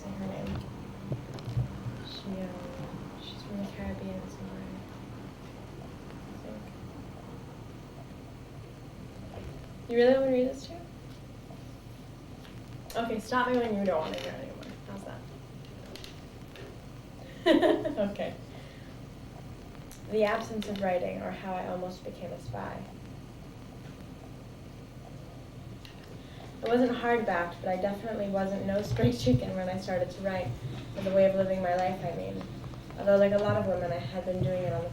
say her name. She's from the Caribbean somewhere, I think. You really want to read this too? Okay, stop me when you don't want to hear it anymore. How's that? Okay. The absence of writing, or how I almost became a spy. I wasn't hardbacked, but I definitely wasn't no straight chicken when I started to write, as a way of living my life, I mean. Although, like a lot of women, I had been doing it on the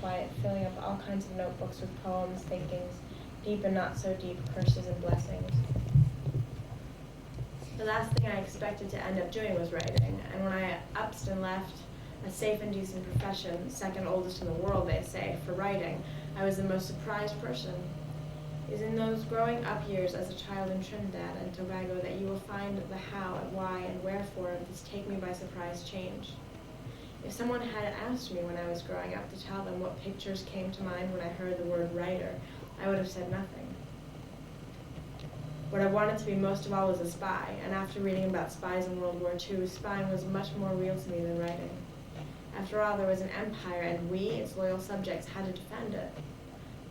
quiet, filling up all kinds of notebooks with poems, thinkings, deep and not so deep, curses and blessings. The last thing I expected to end up doing was writing, and when I upped and left a safe and decent profession, second oldest in the world, they say, for writing, I was the most surprised person. It is in those growing up years as a child in Trinidad and Tobago that you will find the how and why and wherefore of this take me by surprise change. If someone had asked me when I was growing up to tell them what pictures came to mind when I heard the word writer, I would have said nothing. What I wanted to be most of all was a spy, and after reading about spies in World War II, spying was much more real to me than writing. After all, there was an empire, and we, its loyal subjects, had to defend it.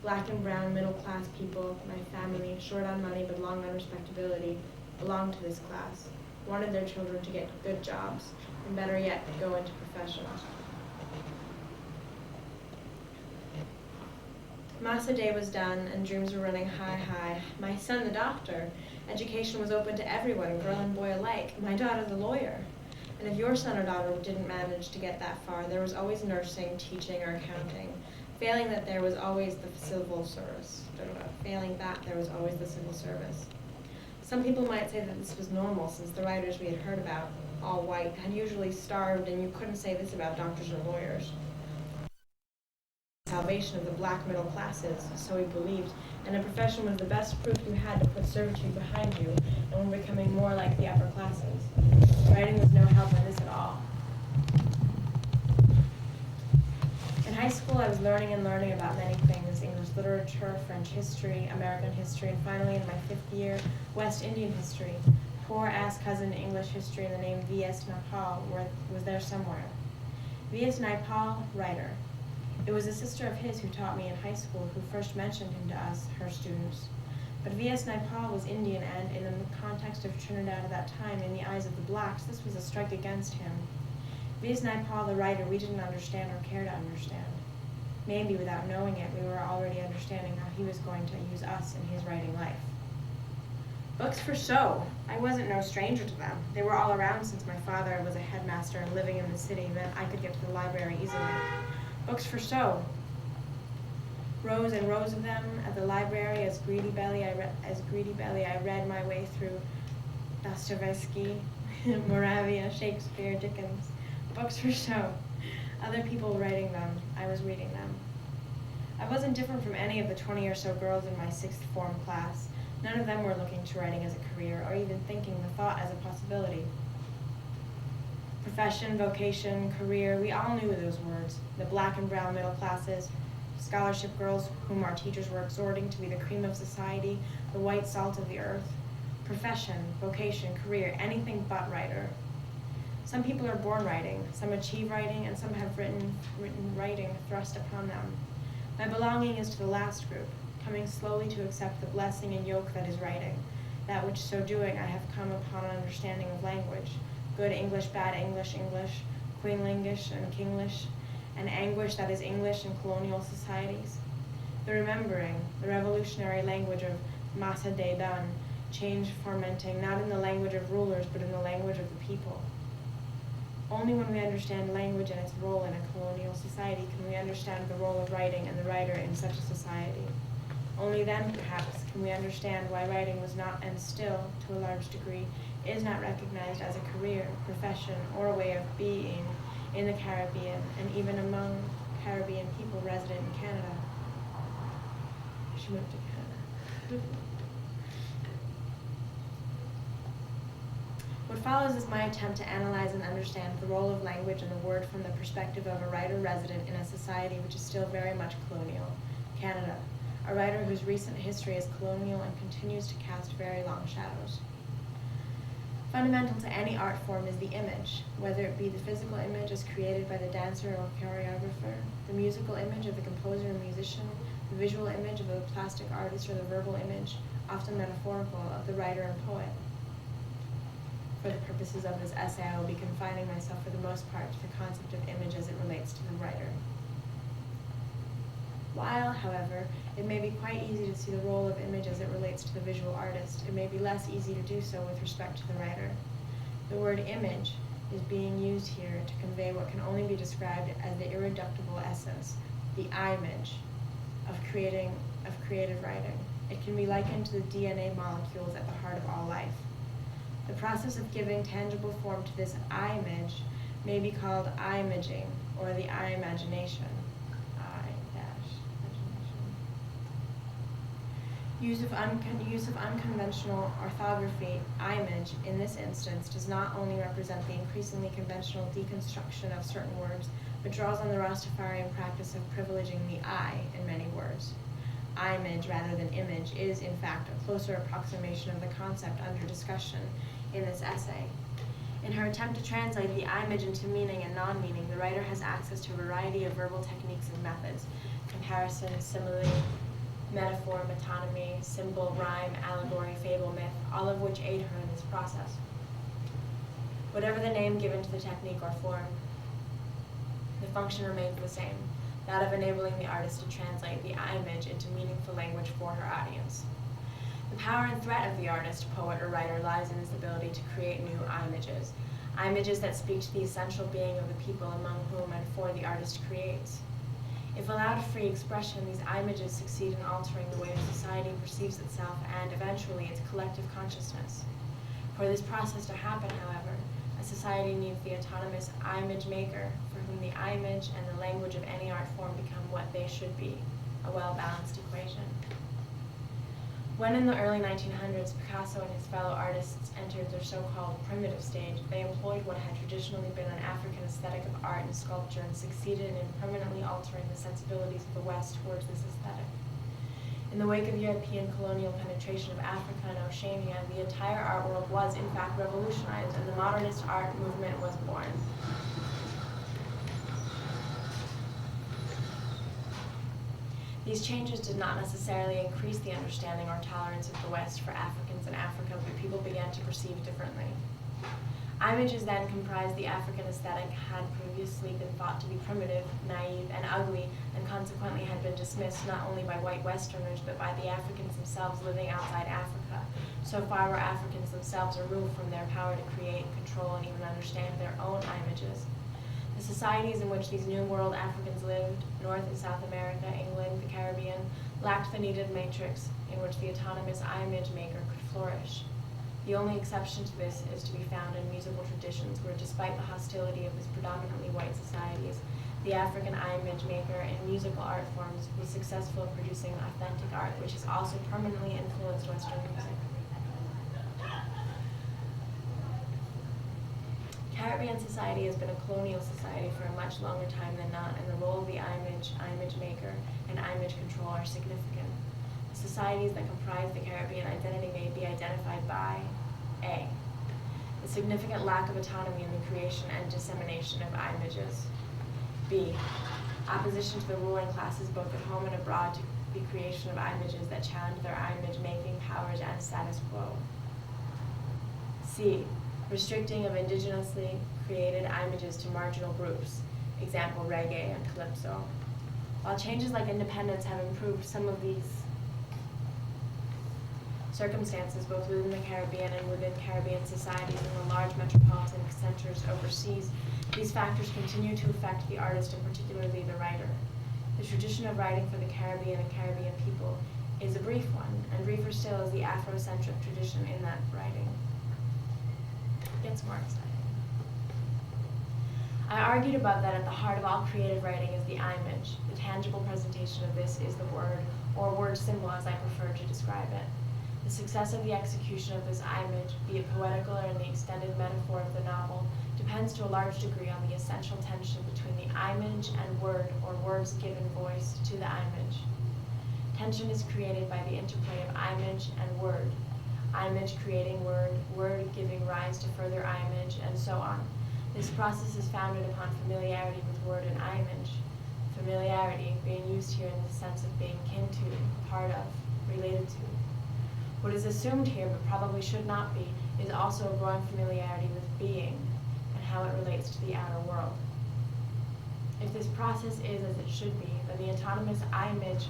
Black and brown, middle-class people, my family, short on money but long on respectability, belonged to this class, wanted their children to get good jobs, and better yet, go into professions. Massa Day was done, and dreams were running high. My son, the doctor. Education was open to everyone, girl and boy alike. My daughter, the lawyer. And if your son or daughter didn't manage to get that far, there was always nursing, teaching, or accounting. Failing that, there was always the civil service. Some people might say that this was normal, since the writers we had heard about, all white, had usually starved, and you couldn't say this about doctors or lawyers. Salvation of the black middle classes, so we believed, and a profession was the best proof you had to put servitude behind you, and were becoming more like the upper classes. Writing was no help in this at all. In high school, I was learning about many things: English literature, French history, American history, and finally, in my 5th year, West Indian history. Poor ass cousin English history, and the name V.S. Naipaul was there somewhere. V.S. Naipaul, writer. It was a sister of his who taught me in high school who first mentioned him to us, her students. But V.S. Naipaul was Indian, and in the context of Trinidad at that time, in the eyes of the blacks, this was a strike against him. V.S. Naipaul, the writer, we didn't understand or care to understand. Maybe without knowing it, we were already understanding how he was going to use us in his writing life. Books for show. I wasn't no stranger to them. They were all around since my father was a headmaster and living in the city, meant I could get to the library easily. Books for show. Rows and rows of them at the library. As greedy belly, I read my way through Dostoevsky, Moravia, Shakespeare, Dickens. Books for show. Other people writing them, I was reading them. I wasn't different from any of the 20 or so girls in my 6th form class. None of them were looking to writing as a career, or even thinking the thought as a possibility. Profession, vocation, career, we all knew those words. The black and brown middle classes, scholarship girls whom our teachers were exhorting to be the cream of society, the white salt of the earth. Profession, vocation, career, anything but writer. Some people are born writing, some achieve writing, and some have written writing thrust upon them. My belonging is to the last group, coming slowly to accept the blessing and yoke that is writing, that which so doing I have come upon an understanding of language, good English, bad English, Queenlingish and Kinglish, and anguish that is English in colonial societies. The remembering, the revolutionary language of Massa Day done, change fomenting, not in the language of rulers, but in the language of the people. Only when we understand language and its role in a colonial society can we understand the role of writing and the writer in such a society. Only then, perhaps, can we understand why writing was not, and still, to a large degree, is not recognized as a career, profession, or a way of being in the Caribbean, and even among Caribbean people resident in Canada. She moved to Canada. What follows is my attempt to analyze and understand the role of language and the word from the perspective of a writer resident in a society which is still very much colonial, Canada, a writer whose recent history is colonial and continues to cast very long shadows. Fundamental to any art form is the image, whether it be the physical image as created by the dancer or choreographer, the musical image of the composer or musician, the visual image of the plastic artist, or the verbal image, often metaphorical, of the writer and poet. For the purposes of this essay, I will be confining myself for the most part to the concept of image as it relates to the writer. While, however, it may be quite easy to see the role of image as it relates to the visual artist, it may be less easy to do so with respect to the writer. The word image is being used here to convey what can only be described as the irreducible essence, the I-image, of creative writing. It can be likened to the DNA molecules at the heart of all life. The process of giving tangible form to this I-image may be called I-imaging, or the I-imagination. Use of unconventional orthography, I-image, in this instance, does not only represent the increasingly conventional deconstruction of certain words, but draws on the Rastafarian practice of privileging the I in many words. I-image, rather than image, is, in fact, a closer approximation of the concept under discussion in this essay. In her attempt to translate the I-image into meaning and non-meaning, the writer has access to a variety of verbal techniques and methods: comparison, simile, metaphor, metonymy, symbol, rhyme, allegory, fable, myth, all of which aid her in this process. Whatever the name given to the technique or form, the function remains the same, that of enabling the artist to translate the I-image into meaningful language for her audience. The power and threat of the artist, poet, or writer lies in his ability to create new I-images, I-images that speak to the essential being of the people among whom and for the artist creates. If allowed free expression, these I-images succeed in altering the way society perceives itself and, eventually, its collective consciousness. For this process to happen, however, a society needs the autonomous I-image maker, for whom the I-image and the language of any art form become what they should be, a well-balanced equation. When in the early 1900s, Picasso and his fellow artists entered their so-called primitive stage, they employed what had traditionally been an African aesthetic of art and sculpture and succeeded in permanently altering the sensibilities of the West towards this aesthetic. In the wake of European colonial penetration of Africa and Oceania, the entire art world was, in fact, revolutionized, and the modernist art movement was born. These changes did not necessarily increase the understanding or tolerance of the West for Africans in Africa, but people began to perceive differently. I-images then comprised the African aesthetic had previously been thought to be primitive, naive, and ugly, and consequently had been dismissed not only by white Westerners, but by the Africans themselves living outside Africa. So far were Africans themselves removed from their power to create, control, and even understand their own I-images. The societies in which these New World Africans lived, North and South America, England, the Caribbean, lacked the needed matrix in which the autonomous I-image maker could flourish. The only exception to this is to be found in musical traditions where, despite the hostility of these predominantly white societies, the African I-image maker in musical art forms was successful in producing authentic art, which has also permanently influenced Western music. Caribbean society has been a colonial society for a much longer time than not, and the role of the I-image maker, and I-image control are significant. The societies that comprise the Caribbean identity may be identified by A, the significant lack of autonomy in the creation and dissemination of I-images. B, opposition to the ruling classes both at home and abroad to the creation of I-images that challenge their I-image making powers and status quo. C, restricting of indigenously created I-images to marginal groups, example reggae and calypso. While changes like independence have improved some of these circumstances both within the Caribbean and within Caribbean societies and the large metropolitan centers overseas, these factors continue to affect the artist and particularly the writer. The tradition of writing for the Caribbean and Caribbean people is a brief one, and briefer still is the Afrocentric tradition in that writing. It gets more exciting. I argued above that at the heart of all creative writing is the I-image. The tangible presentation of this is the word, or word symbol as I prefer to describe it. The success of the execution of this I-image, be it poetical or in the extended metaphor of the novel, depends to a large degree on the essential tension between the I-image and word, or words given voice to the I-image. Tension is created by the interplay of I-image and word. image creating word, word giving rise to further image, and so on. This process is founded upon familiarity with word and image. Familiarity being used here in the sense of being kin to, part of, related to. What is assumed here, but probably should not be, is also a growing familiarity with being and how it relates to the outer world. If this process is as it should be, then the autonomous image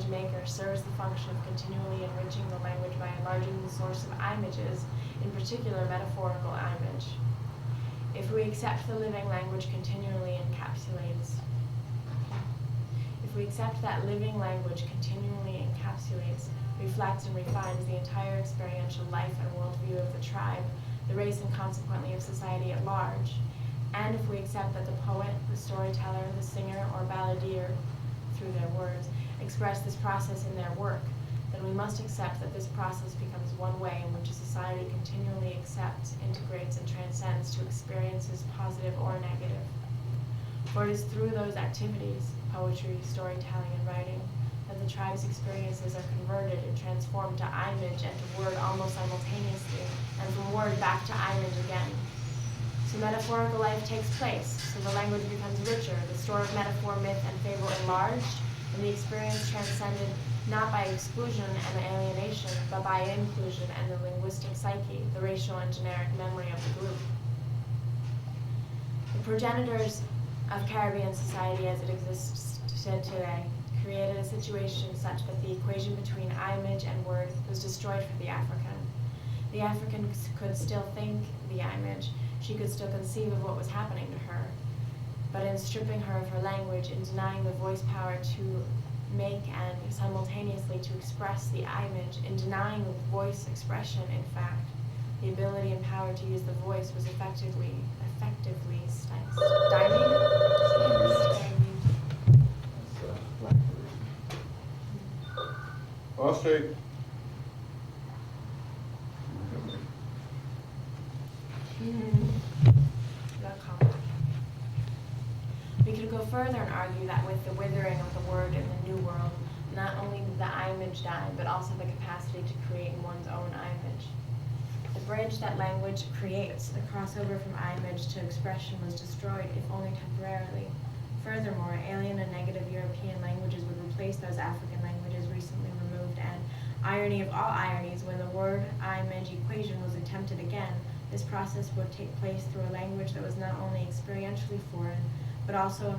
maker serves the function of continually enriching the language by enlarging the source of images, in particular metaphorical image. If we accept the living language continually encapsulates, reflects and refines the entire experiential life and worldview of the tribe, the race, and consequently of society at large, and if we accept that the poet, the storyteller, the singer, or balladeer, through their words, express this process in their work, then we must accept that this process becomes one way in which a society continually accepts, integrates, and transcends to experiences positive or negative. For it is through those activities, poetry, storytelling, and writing, that the tribe's experiences are converted and transformed to image and to word almost simultaneously, and from word back to image again. So metaphorical life takes place, so the language becomes richer, the store of metaphor, myth, and fable enlarged, and the experience transcended not by exclusion and alienation, but by inclusion and the linguistic psyche, the racial and generic memory of the group. The progenitors of Caribbean society as it exists today created a situation such that the equation between image and word was destroyed for the African. The African could still think the image, she could still conceive of what was happening to her, but in stripping her of her language, in denying the voice power to make and simultaneously to express the image, in denying the voice expression, in fact, the ability and power to use the voice was effectively stymied. All straight. We could go further and argue that with the withering of the word in the New World, not only did the image die, but also the capacity to create one's own image. The bridge that language creates, the crossover from image to expression, was destroyed, if only temporarily. Furthermore, alien and negative European languages would replace those African languages recently removed, and, irony of all ironies, when the word-image equation was attempted again, this process would take place through a language that was not only experientially foreign, but also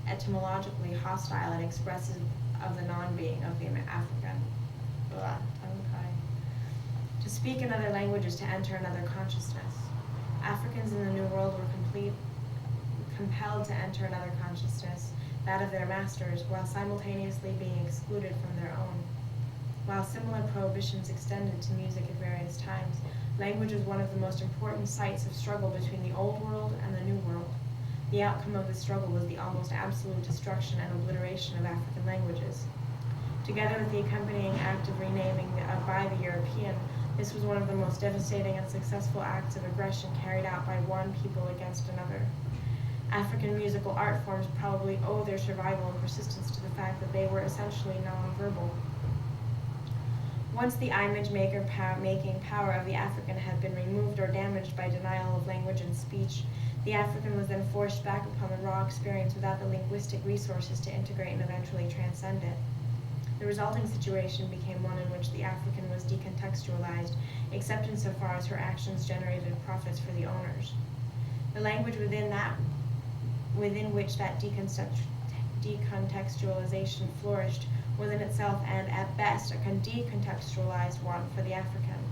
etymologically hostile and expressive of the non-being of the African. To speak in other languages, to enter another consciousness. Africans in the New World were compelled to enter another consciousness, that of their masters, while simultaneously being excluded from their own. While similar prohibitions extended to music at various times, language was one of the most important sites of struggle between the Old World and the New World. The outcome of this struggle was the almost absolute destruction and obliteration of African languages. Together with the accompanying act of renaming by the European, this was one of the most devastating and successful acts of aggression carried out by one people against another. African musical art forms probably owe their survival and persistence to the fact that they were essentially non-verbal. Once the image-making power of the African had been removed or damaged by denial of language and speech, the African was then forced back upon the raw experience without the linguistic resources to integrate and eventually transcend it. The resulting situation became one in which the African was decontextualized, except insofar as her actions generated profits for the owners. The language within which that decontextualization flourished was in itself and, at best, a decontextualized one for the African.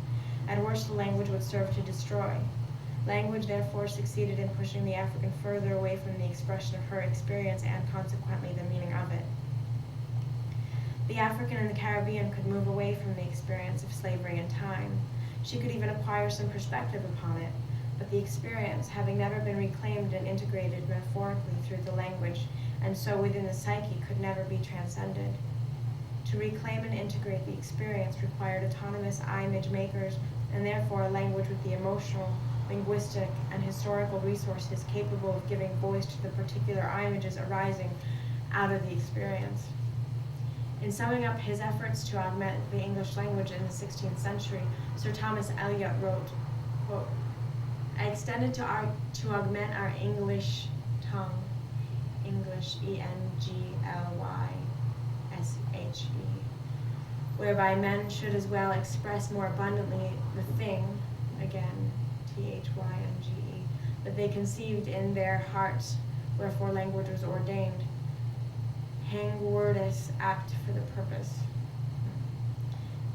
At worst, the language would serve to destroy. Language, therefore, succeeded in pushing the African further away from the expression of her experience and, consequently, the meaning of it. The African in the Caribbean could move away from the experience of slavery in time. She could even acquire some perspective upon it, but the experience, having never been reclaimed and integrated metaphorically through the language, and so within the psyche, could never be transcended. To reclaim and integrate the experience required autonomous image makers, and therefore a language with the emotional, linguistic, and historical resources capable of giving voice to the particular images arising out of the experience. In summing up his efforts to augment the English language in the 16th century, Sir Thomas Elyot wrote, quote, "I extended to augment our English tongue, English, Englyshe, whereby men should as well express more abundantly the thing, again, Thynge, that they conceived in their hearts, wherefore language was ordained, hang wordus apt for the purpose,"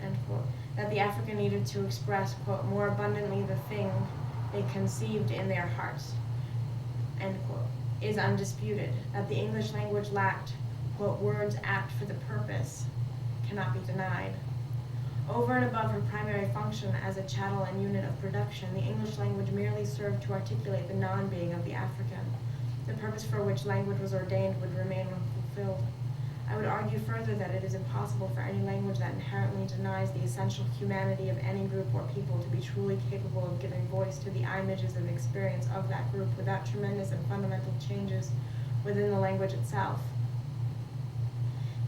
end quote. That the African needed to express, quote, "more abundantly the thing they conceived in their hearts," end quote, is undisputed. That the English language lacked, quote, "words apt for the purpose," cannot be denied. Over and above her primary function as a chattel and unit of production, the English language merely served to articulate the non-being of the African. The purpose for which language was ordained would remain unfulfilled. I would argue further that it is impossible for any language that inherently denies the essential humanity of any group or people to be truly capable of giving voice to the images of experience of that group without tremendous and fundamental changes within the language itself.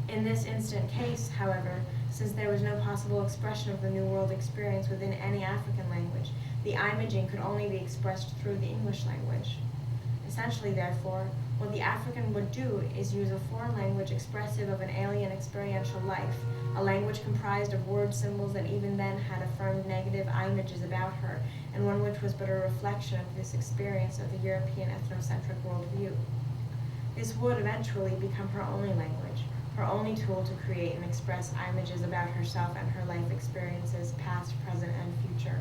In this instant case, however, since there was no possible expression of the New World experience within any African language, the imaging could only be expressed through the English language. Essentially, therefore, what the African would do is use a foreign language expressive of an alien experiential life, a language comprised of word symbols that even then had affirmed negative images about her, and one which was but a reflection of this experience of the European ethnocentric worldview. This would eventually become her only language, her only tool to create and express images about herself and her life experiences, past, present, and future.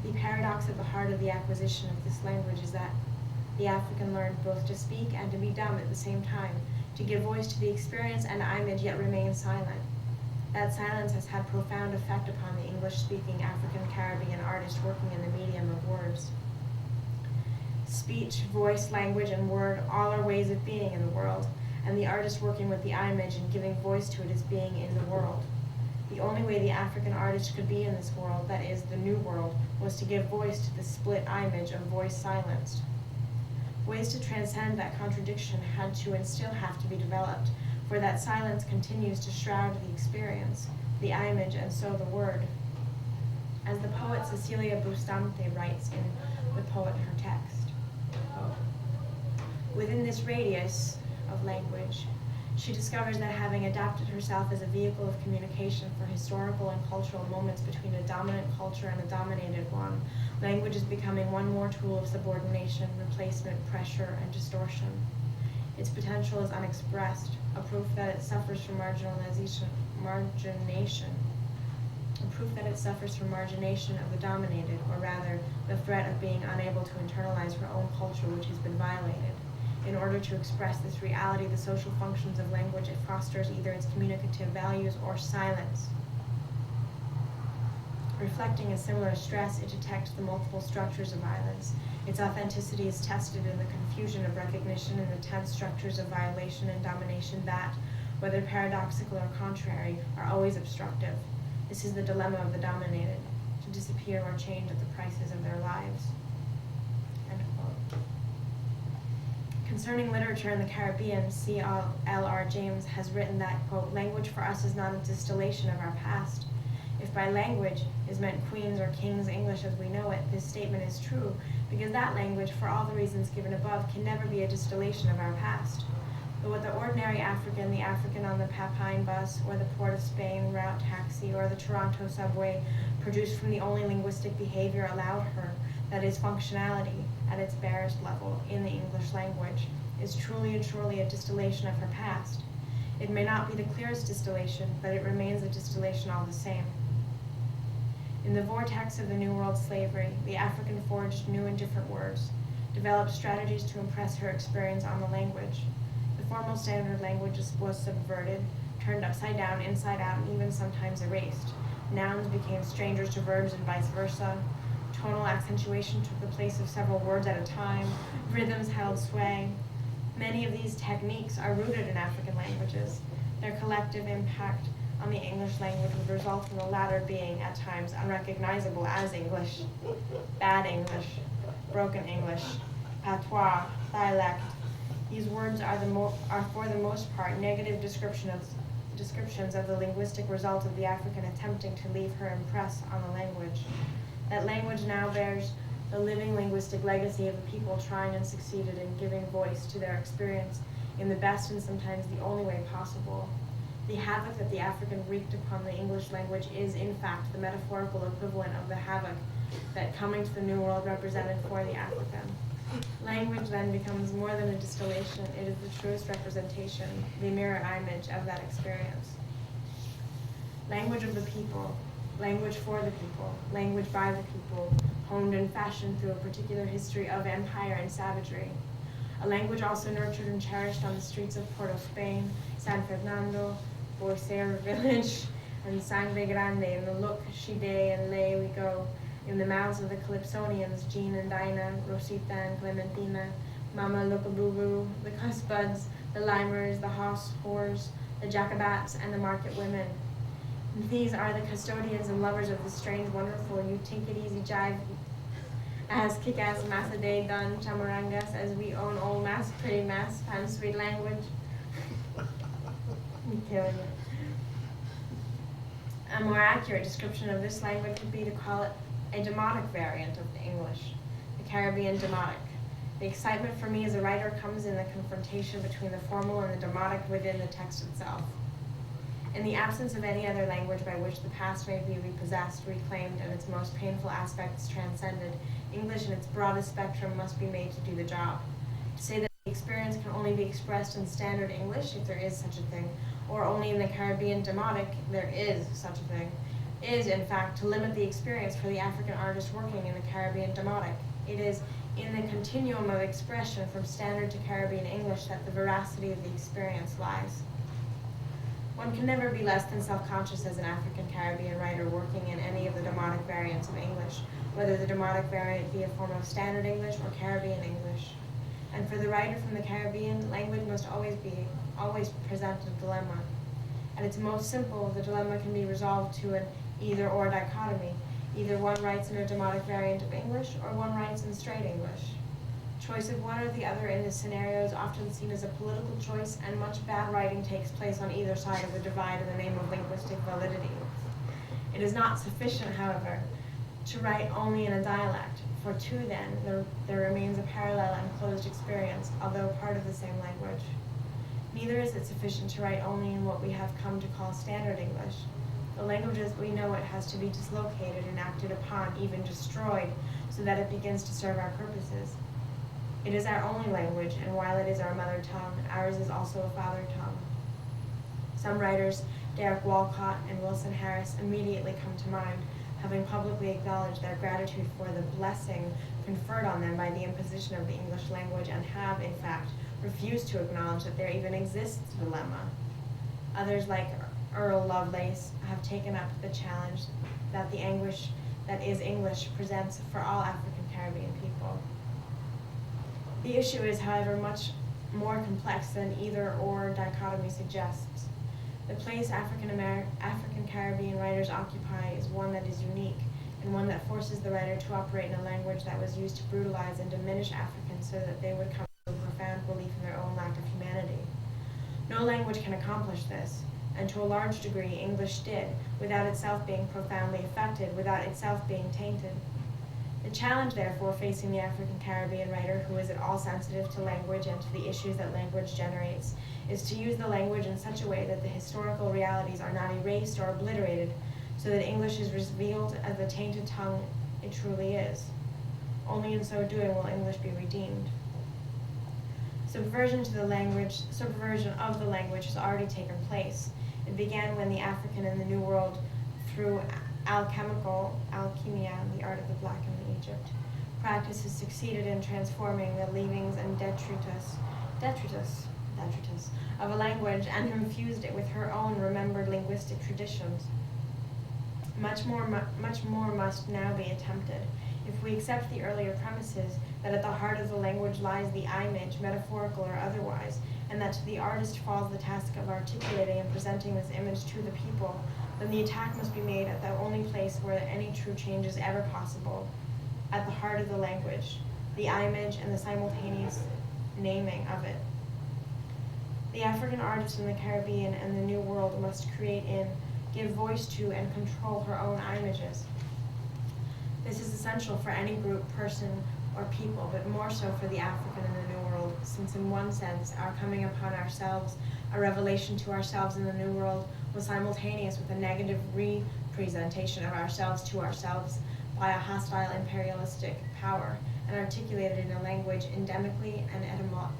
The paradox at the heart of the acquisition of this language is that the African learned both to speak and to be dumb at the same time, to give voice to the experience and image yet remain silent. That silence has had profound effect upon the English-speaking African-Caribbean artist working in the medium of words. Speech, voice, language, and word all are ways of being in the world, and the artist working with the image and giving voice to it is being in the world. The only way the African artist could be in this world, that is, the new world, was to give voice to the split image of voice silenced. Ways to transcend that contradiction had to and still have to be developed, for that silence continues to shroud the experience, the image, and so the word. As the poet Cecilia Bustamante writes in The Poet in her text, quote, "Within this radius of language, she discovers that having adapted herself as a vehicle of communication for historical and cultural moments between a dominant culture and a dominated one, language is becoming one more tool of subordination, replacement, pressure, and distortion. Its potential is unexpressed, a proof that it suffers from margination of the dominated, or rather, the threat of being unable to internalize her own culture which has been violated. In order to express this reality, the social functions of language, it fosters either its communicative values or silence. Reflecting a similar stress, it detects the multiple structures of violence. Its authenticity is tested in the confusion of recognition and the tense structures of violation and domination that, whether paradoxical or contrary, are always obstructive. This is the dilemma of the dominated, to disappear or change at the prices of their lives." End quote. Concerning literature in the Caribbean, C.L.R. James has written that, quote, "Language for us is not a distillation of our past. If by language is meant Queen's or King's English as we know it, this statement is true, because that language, for all the reasons given above, can never be a distillation of our past. But what the ordinary African, the African on the Papine bus, or the Port of Spain route taxi, or the Toronto subway, produced from the only linguistic behavior allowed her, that is functionality, at its barest level, in the English language, is truly and surely a distillation of her past. It may not be the clearest distillation, but it remains a distillation all the same. In the vortex of the New World slavery, the African forged new and different words, developed strategies to impress her experience on the language. The formal standard language was subverted, turned upside down, inside out, and even sometimes erased. Nouns became strangers to verbs and vice versa. Tonal accentuation took the place of several words at a time. Rhythms held sway. Many of these techniques are rooted in African languages. Their collective impact on the English language would result in the latter being, at times, unrecognizable as English, bad English, broken English, patois, dialect. These words are for the most part negative descriptions descriptions of the linguistic result of the African attempting to leave her impress on the language. That language now bears the living linguistic legacy of a people trying and succeeded in giving voice to their experience in the best and sometimes the only way possible. The havoc that the African wreaked upon the English language is, in fact, the metaphorical equivalent of the havoc that coming to the New World represented for the African. Language then becomes more than a distillation, it is the truest representation, the mirror image of that experience. Language of the people, language for the people, language by the people, honed and fashioned through a particular history of empire and savagery. A language also nurtured and cherished on the streets of Port of Spain, San Fernando, Borcer village, and Sangre Grande, in the look, she day, and lay we go, in the mouths of the Calypsonians, Jean and Dinah, Rosita and Clementina, Mama Lookabooboo, the Cusbuds, the Limers, the Hoss whores, the Jacobats, and the market women. These are the custodians and lovers of the strange, wonderful, you tink it easy jive, as kick-ass massa day done chamarangas, as we own old mass, pretty mass, pan sweet language. Me killing it. A more accurate description of this language would be to call it a demotic variant of the English, the Caribbean demotic. The excitement for me as a writer comes in the confrontation between the formal and the demotic within the text itself. In the absence of any other language by which the past may be repossessed, reclaimed, and its most painful aspects transcended, English in its broadest spectrum must be made to do the job. To say that the experience can only be expressed in standard English, if there is such a thing, or only in the Caribbean demotic, there is such a thing, is, in fact, to limit the experience for the African artist working in the Caribbean demotic. It is in the continuum of expression from standard to Caribbean English that the veracity of the experience lies. One can never be less than self-conscious as an African Caribbean writer working in any of the demotic variants of English, whether the demotic variant be a form of standard English or Caribbean English. And for the writer from the Caribbean, language must always present a dilemma. At its most simple, the dilemma can be resolved to an either-or dichotomy. Either one writes in a demotic variant of English, or one writes in straight English. Choice of one or the other in this scenario is often seen as a political choice, and much bad writing takes place on either side of the divide in the name of linguistic validity. It is not sufficient, however, to write only in a dialect. For two, then, there remains a parallel and closed experience, although part of the same language. Neither is it sufficient to write only in what we have come to call standard English. The language as we know it has to be dislocated and acted upon, even destroyed, so that it begins to serve our purposes. It is our only language, and while it is our mother tongue, ours is also a father tongue. Some writers, Derek Walcott and Wilson Harris, immediately come to mind, having publicly acknowledged their gratitude for the blessing conferred on them by the imposition of the English language, and have, in fact, refused to acknowledge that there even exists a dilemma. Others, like Earl Lovelace, have taken up the challenge that the anguish that is English presents for all African Caribbean people. The issue is, however, much more complex than either-or dichotomy suggests. The place African Caribbean writers occupy is one that is unique, and one that forces the writer to operate in a language that was used to brutalize and diminish Africans so that they would come to a profound belief in their own lack of humanity. No language can accomplish this, and to a large degree English did, without itself being profoundly affected, without itself being tainted. The challenge, therefore, facing the African Caribbean writer who is at all sensitive to language and to the issues that language generates, is to use the language in such a way that the historical realities are not erased or obliterated, so that English is revealed as the tainted tongue it truly is. Only in so doing will English be redeemed. Subversion of the language has already taken place. It began when the African in the New World, through alchemia, the art of the black in Egypt, practices succeeded in transforming the leavings and detritus of a language and infused it with her own remembered linguistic traditions. Much more must now be attempted. If we accept the earlier premises that at the heart of the language lies the image, metaphorical or otherwise, and that to the artist falls the task of articulating and presenting this image to the people, then the attack must be made at the only place where any true change is ever possible, at the heart of the language, the image and the simultaneous naming of it. The African artist in the Caribbean and the New World must create in, give voice to, and control her own images. This is essential for any group, person, or people, but more so for the African in the New World, since in one sense, our coming upon ourselves, a revelation to ourselves in the New World, was simultaneous with a negative representation of ourselves to ourselves by a hostile imperialistic power, and articulated in a language endemically and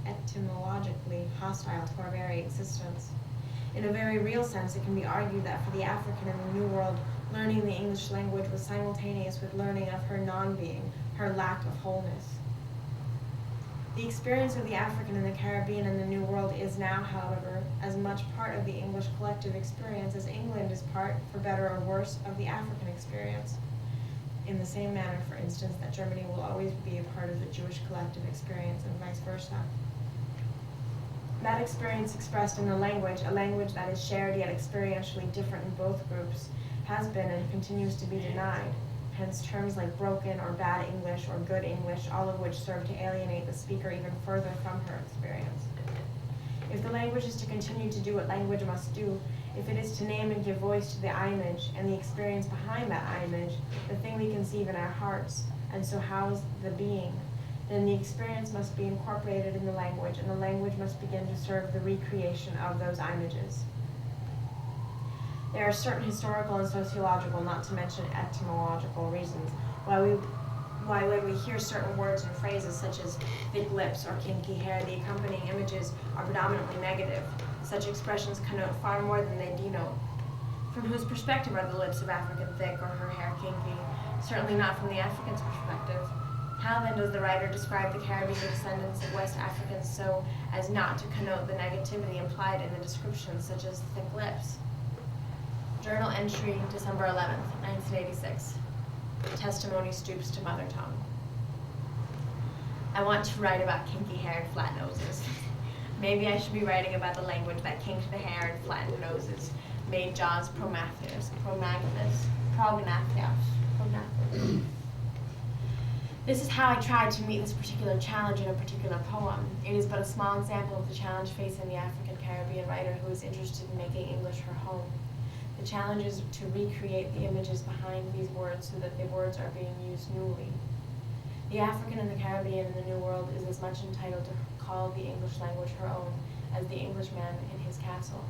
etymologically hostile to our very existence. In a very real sense, it can be argued that for the African in the New World, learning the English language was simultaneous with learning of her non-being, her lack of wholeness. The experience of the African in the Caribbean and the New World is now, however, as much part of the English collective experience as England is part, for better or worse, of the African experience. In the same manner, for instance, that Germany will always be a part of the Jewish collective experience and vice versa. That experience expressed in the language, a language that is shared yet experientially different in both groups, has been and continues to be denied. Hence terms like broken or bad English or good English, all of which serve to alienate the speaker even further from her experience. If the language is to continue to do what language must do, if it is to name and give voice to the image and the experience behind that image, the thing we conceive in our hearts, and so house the being, then the experience must be incorporated in the language, and the language must begin to serve the recreation of those images. There are certain historical and sociological, not to mention etymological, reasons why when we hear certain words and phrases such as thick lips or kinky hair, the accompanying images are predominantly negative. Such expressions connote far more than they denote. From whose perspective are the lips of African thick or her hair kinky? Certainly not from the African's perspective. How then does the writer describe the Caribbean descendants of West Africans so as not to connote the negativity implied in the description, such as thick lips? Journal entry, December 11th, 1986. Testimony stoops to mother tongue. I want to write about kinky hair and flat noses. Maybe I should be writing about the language that kinked the hair and flattened noses, made jaws prognathous. This is how I tried to meet this particular challenge in a particular poem. It is but a small example of the challenge facing the African Caribbean writer who is interested in making English her home. The challenge is to recreate the images behind these words so that the words are being used newly. The African in the Caribbean and the New World is as much entitled to call the English language her own as the Englishman in his castle.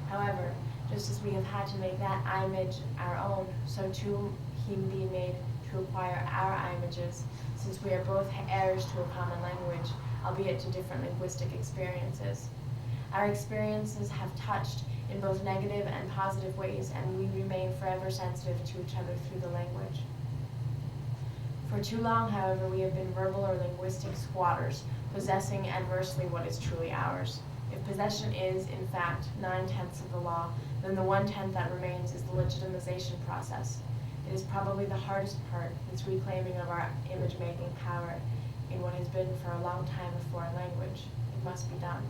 However, just as we have had to make that image our own, so too he be made to acquire our images, since we are both heirs to a common language, albeit to different linguistic experiences. Our experiences have touched in both negative and positive ways, and we remain forever sensitive to each other through the language. For too long, however, we have been verbal or linguistic squatters, possessing adversely what is truly ours. If possession is, in fact, 9/10 of the law, then the 1/10 that remains is the legitimization process. It is probably the hardest part, this reclaiming of our image-making power in what has been for a long time a foreign language. It must be done.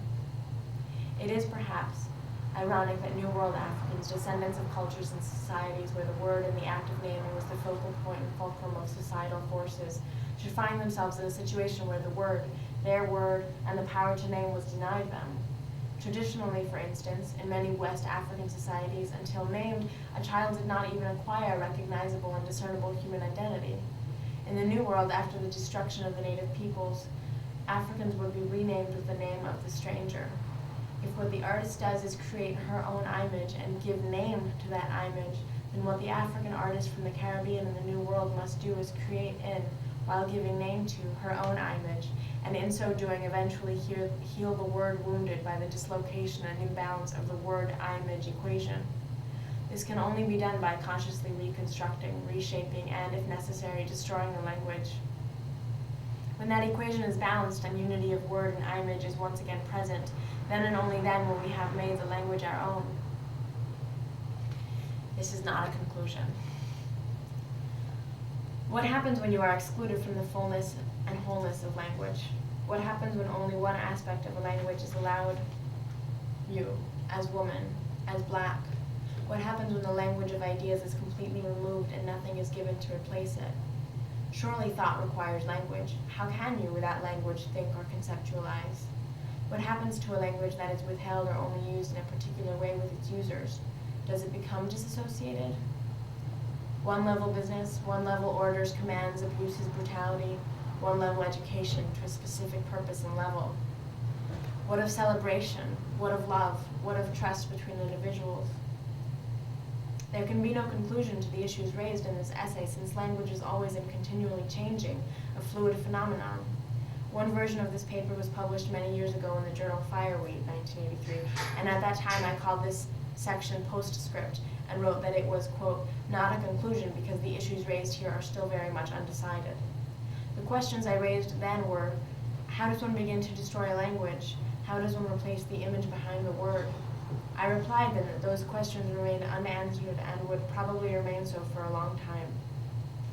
It is perhaps ironic that New World Africans, descendants of cultures and societies where the word and the act of naming was the focal point and fulcrum of societal forces, should find themselves in a situation where the word, their word, and the power to name was denied them. Traditionally, for instance, in many West African societies, until named, a child did not even acquire a recognizable and discernible human identity. In the New World, after the destruction of the native peoples, Africans would be renamed with the name of the stranger. If what the artist does is create her own image and give name to that image, then what the African artist from the Caribbean and the New World must do is create in, while giving name to, her own image, and in so doing eventually heal the word wounded by the dislocation and imbalance of the word-image equation. This can only be done by consciously reconstructing, reshaping, and, if necessary, destroying the language. When that equation is balanced and unity of word and image is once again present, then and only then will we have made the language our own. This is not a conclusion. What happens when you are excluded from the fullness and wholeness of language? What happens when only one aspect of a language is allowed you, as woman, as black? What happens when the language of ideas is completely removed and nothing is given to replace it? Surely thought requires language. How can you, without language, think or conceptualize? What happens to a language that is withheld or only used in a particular way with its users? Does it become disassociated? One-level business, one-level orders, commands, abuses, brutality, one-level education to a specific purpose and level. What of celebration? What of love? What of trust between individuals? There can be no conclusion to the issues raised in this essay, since language is always and continually changing, a fluid phenomenon. One version of this paper was published many years ago in the journal Fireweed, 1983, and at that time I called this section postscript and wrote that it was, quote, not a conclusion because the issues raised here are still very much undecided. The questions I raised then were, how does one begin to destroy a language? How does one replace the image behind the word? I replied then that those questions remained unanswered and would probably remain so for a long time.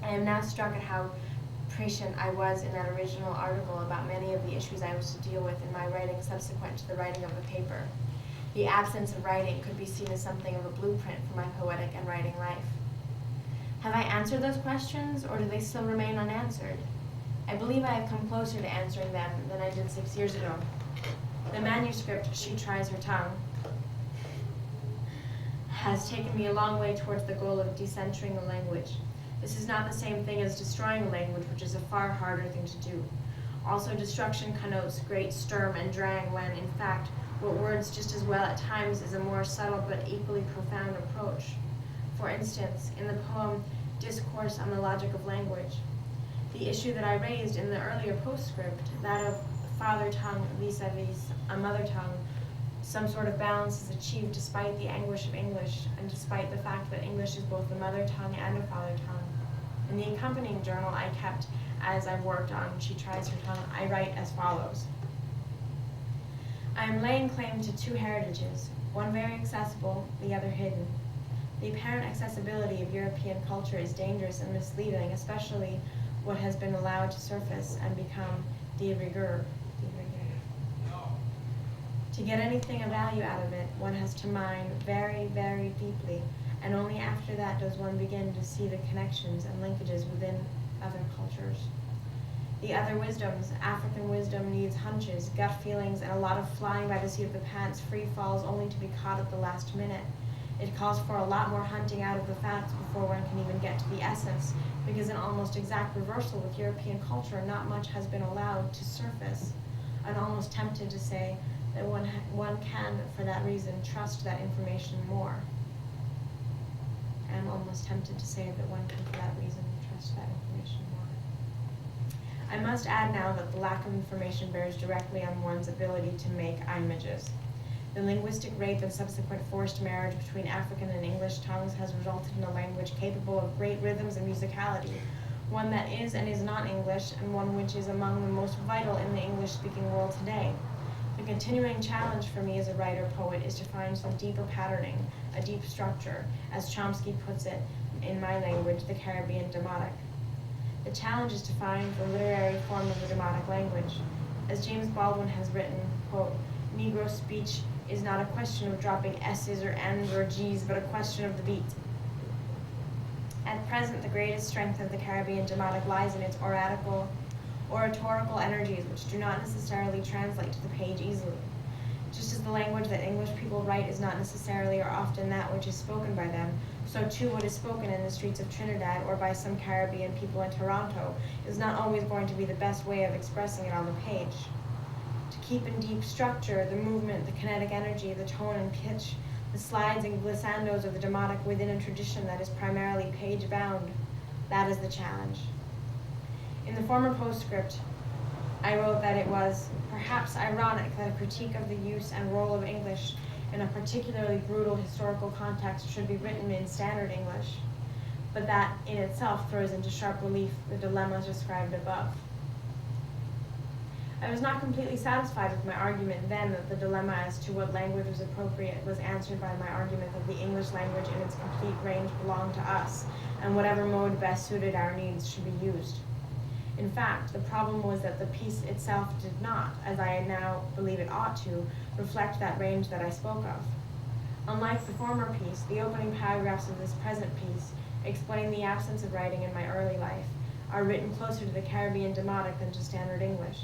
I am now struck at how prescient I was in that original article about many of the issues I was to deal with in my writing subsequent to the writing of the paper. The absence of writing could be seen as something of a blueprint for my poetic and writing life. Have I answered those questions, or do they still remain unanswered? I believe I have come closer to answering them than I did 6 years ago. The manuscript, She Tries Her Tongue, has taken me a long way towards the goal of decentering the language. This is not the same thing as destroying a language, which is a far harder thing to do. Also, destruction connotes great sturm and drang when, in fact, what words just as well at times is a more subtle but equally profound approach. For instance, in the poem Discourse on the Logic of Language, the issue that I raised in the earlier postscript, that of father tongue vis-a-vis a mother tongue, some sort of balance is achieved despite the anguish of English and despite the fact that English is both a mother tongue and a father tongue. In the accompanying journal I kept as I worked on She Tries Her Tongue, I write as follows. I am laying claim to two heritages, one very accessible, the other hidden. The apparent accessibility of European culture is dangerous and misleading, especially what has been allowed to surface and become de rigueur. To get anything of value out of it, one has to mine very, very deeply, and only after that does one begin to see the connections and linkages within other cultures. The other wisdoms, African wisdom, needs hunches, gut feelings, and a lot of flying by the seat of the pants, free falls only to be caught at the last minute. It calls for a lot more hunting out of the facts before one can even get to the essence, because in almost exact reversal with European culture, not much has been allowed to surface. I'm almost tempted to say that one can, for that reason, trust that information more. I'm almost tempted to say that one can, for that reason, trust that information more. I must add now that the lack of information bears directly on one's ability to make images. The linguistic rape and subsequent forced marriage between African and English tongues has resulted in a language capable of great rhythms and musicality, one that is and is not English, and one which is among the most vital in the English-speaking world today. The continuing challenge for me as a writer-poet is to find some deeper patterning, a deep structure, as Chomsky puts it in my language, the Caribbean Demotic. The challenge is to find the literary form of the Demotic language. As James Baldwin has written, quote, Negro speech is not a question of dropping S's or N's or G's, but a question of the beat. At present, the greatest strength of the Caribbean Demotic lies in its oratorical energies, which do not necessarily translate to the page easily. Just as the language that English people write is not necessarily or often that which is spoken by them, so too what is spoken in the streets of Trinidad or by some Caribbean people in Toronto is not always going to be the best way of expressing it on the page. To keep in deep structure, the movement, the kinetic energy, the tone and pitch, the slides and glissandos of the Demotic within a tradition that is primarily page-bound, that is the challenge. In the former postscript, I wrote that it was perhaps ironic that a critique of the use and role of English in a particularly brutal historical context should be written in standard English, but that in itself throws into sharp relief the dilemmas described above. I was not completely satisfied with my argument then that the dilemma as to what language was appropriate was answered by my argument that the English language in its complete range belonged to us, and whatever mode best suited our needs should be used. In fact, the problem was that the piece itself did not, as I now believe it ought to, reflect that range that I spoke of. Unlike the former piece, the opening paragraphs of this present piece explain the absence of writing in my early life, are written closer to the Caribbean Demotic than to standard English.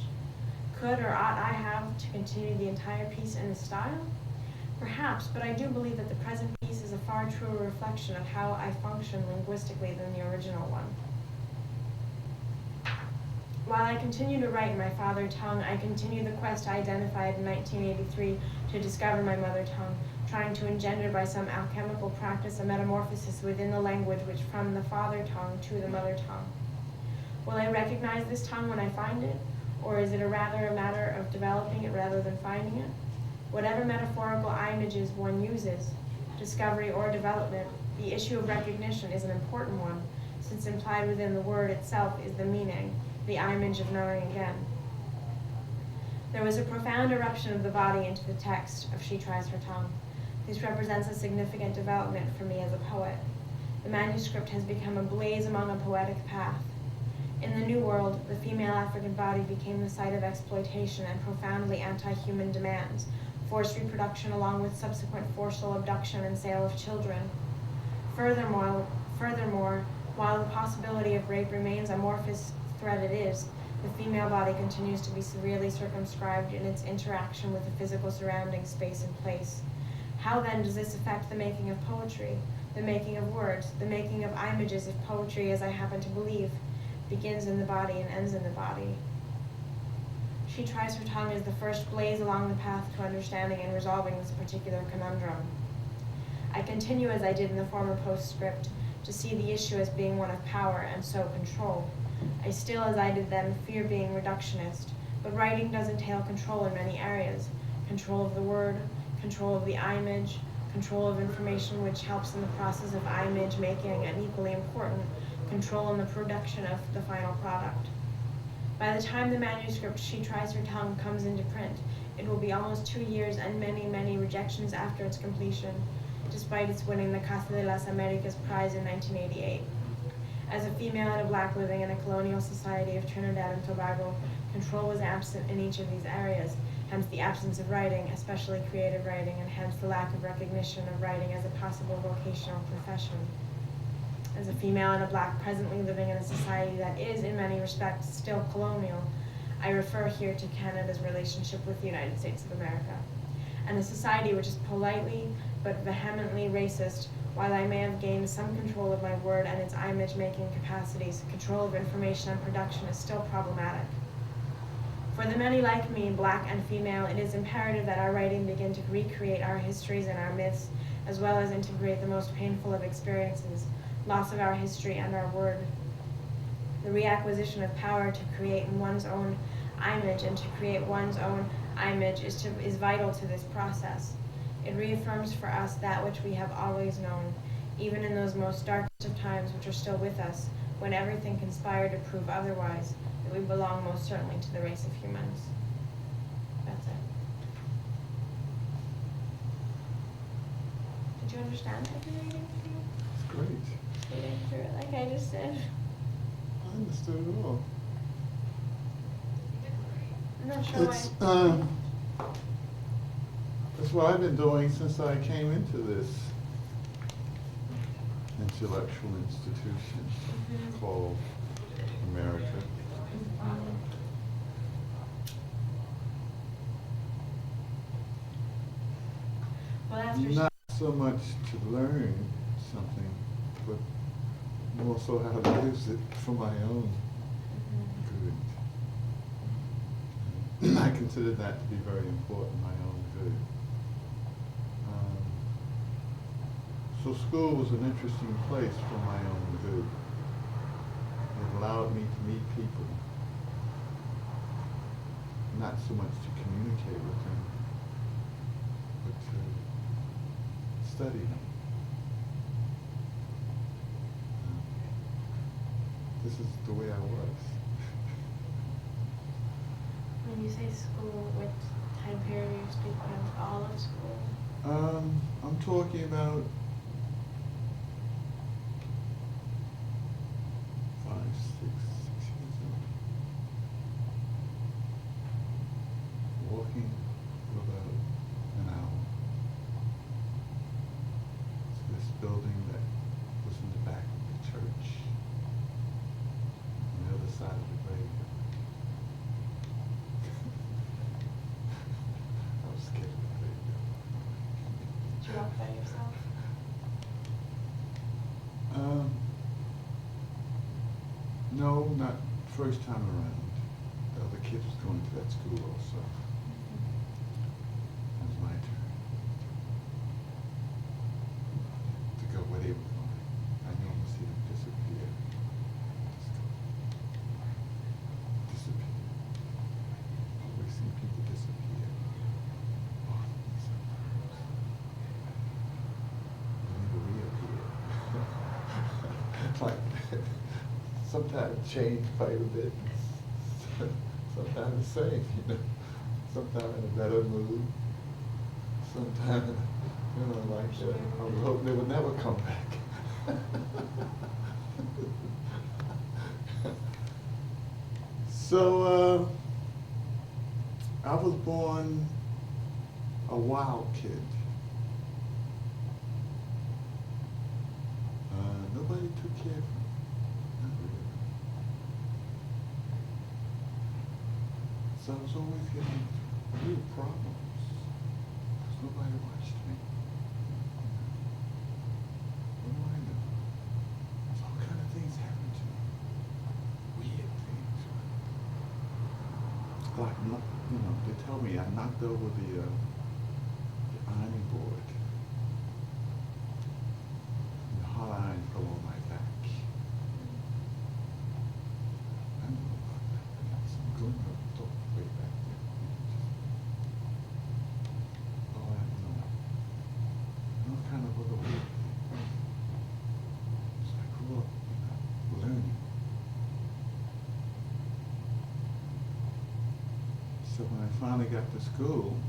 Could or ought I have to continue the entire piece in this style? Perhaps, but I do believe that the present piece is a far truer reflection of how I function linguistically than the original one. While I continue to write in my father tongue, I continue the quest I identified in 1983 to discover my mother tongue, trying to engender by some alchemical practice a metamorphosis within the language which from the father tongue to the mother tongue. Will I recognize this tongue when I find it, or is it rather a matter of developing it rather than finding it? Whatever metaphorical images one uses, discovery or development, the issue of recognition is an important one, since implied within the word itself is the meaning, the image of knowing again. There was a profound eruption of the body into the text of She Tries Her Tongue. This represents a significant development for me as a poet. The manuscript has become a blaze among a poetic path. In the New World, the female African body became the site of exploitation and profoundly anti-human demands, forced reproduction along with subsequent forceful abduction and sale of children. Furthermore, while the possibility of rape remains amorphous threat it is, the female body continues to be severely circumscribed in its interaction with the physical surrounding space and place. How then does this affect the making of poetry, the making of words, the making of images if poetry, as I happen to believe, begins in the body and ends in the body? She Tries Her Tongue is the first blaze along the path to understanding and resolving this particular conundrum. I continue, as I did in the former postscript, to see the issue as being one of power and so control. I still, as I did then, fear being reductionist, but writing does entail control in many areas. Control of the word, control of the image, control of information which helps in the process of image making, and equally important, control in the production of the final product. By the time the manuscript She Tries Her Tongue comes into print, it will be almost 2 years and many, many rejections after its completion, despite its winning the Casa de las Americas Prize in 1988. As a female and a black living in a colonial society of Trinidad and Tobago, control was absent in each of these areas, hence the absence of writing, especially creative writing, and hence the lack of recognition of writing as a possible vocational profession. As a female and a black presently living in a society that is, in many respects, still colonial, I refer here to Canada's relationship with the United States of America, and a society which is politely but vehemently racist. While I may have gained some control of my word and its image-making capacities, control of information and production is still problematic. For the many like me, black and female, it is imperative that our writing begin to recreate our histories and our myths, as well as integrate the most painful of experiences, loss of our history and our word. The reacquisition of power to create in one's own image and to create one's own image is vital to this process. It reaffirms for us that which we have always known, even in those most darkest of times which are still with us, when everything conspired to prove otherwise, that we belong most certainly to the race of humans. That's it. Did you understand that reading? It's great. Reading through it like I just did. I understood it all. I'm not sure It's, why. that's what I've been doing since I came into this intellectual institution called America. Well, after Not so much to learn something, but more so how to use it for my own good. I consider that to be very important, my own good. So school was an interesting place for my own good. It allowed me to meet people, not so much to communicate with them, but to study them. This is the way I was. When you say school, what time period are you speaking of? All of school? I'm talking about 5, 6 years old. Walking for about an hour to this building that was in the back of the church on the other side of the graveyard. Well, not first time around. The other kid was going to that school also. It was my turn to go where they were going. I normally see them disappear. Disappear. Always see people disappear. Like, sometimes change quite a bit. Sometimes the same, you know. Sometimes in a better mood. Sometimes, you know, like, I was hoping they would never come back. So, I was born a wild kid. Nobody took care of me. Not really. So I was always getting real problems because nobody watched me. What do I know? So all kind of things happen to me. Weird things. Like, you know, they tell me I knocked over the ironing board. Hot iron fell on my back. I don't know about that. I got some good thought way back there. Oh, I don't know. No kind of other way. So I grew up, you know, learning. So when I finally got to school,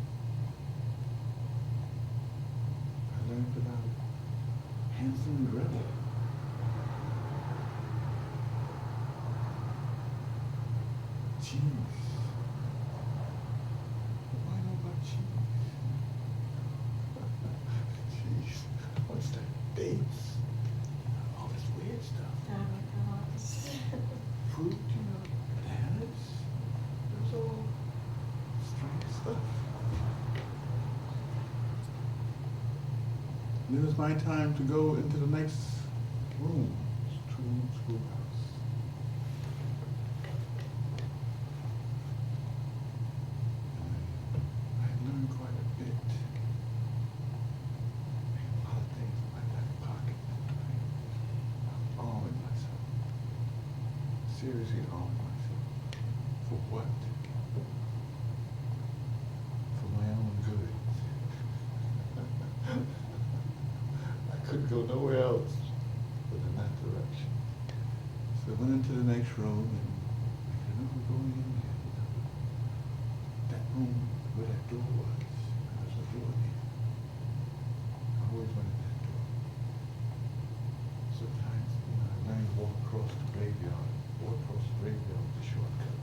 I learned about Hansel and Gretel. Cheese. What do I know about cheese? Cheese. What's that? Dates? All this weird stuff. Oh my gosh. Fruit, you know, bananas. It was all strange stuff. Then it was my time to go into the next room, two-room schoolhouse. I learned quite a bit. A lot of things in my back pocket. I'm arming myself. Seriously arming myself. For what? For my own good. I couldn't go nowhere else but in that direction. So I went into the next room and I said, no, we're going in there. You know. That room where that door was, there's a door there. I always went in that door. Sometimes, you know, I learned to walk across the graveyard. Walk across the graveyard with a shortcut.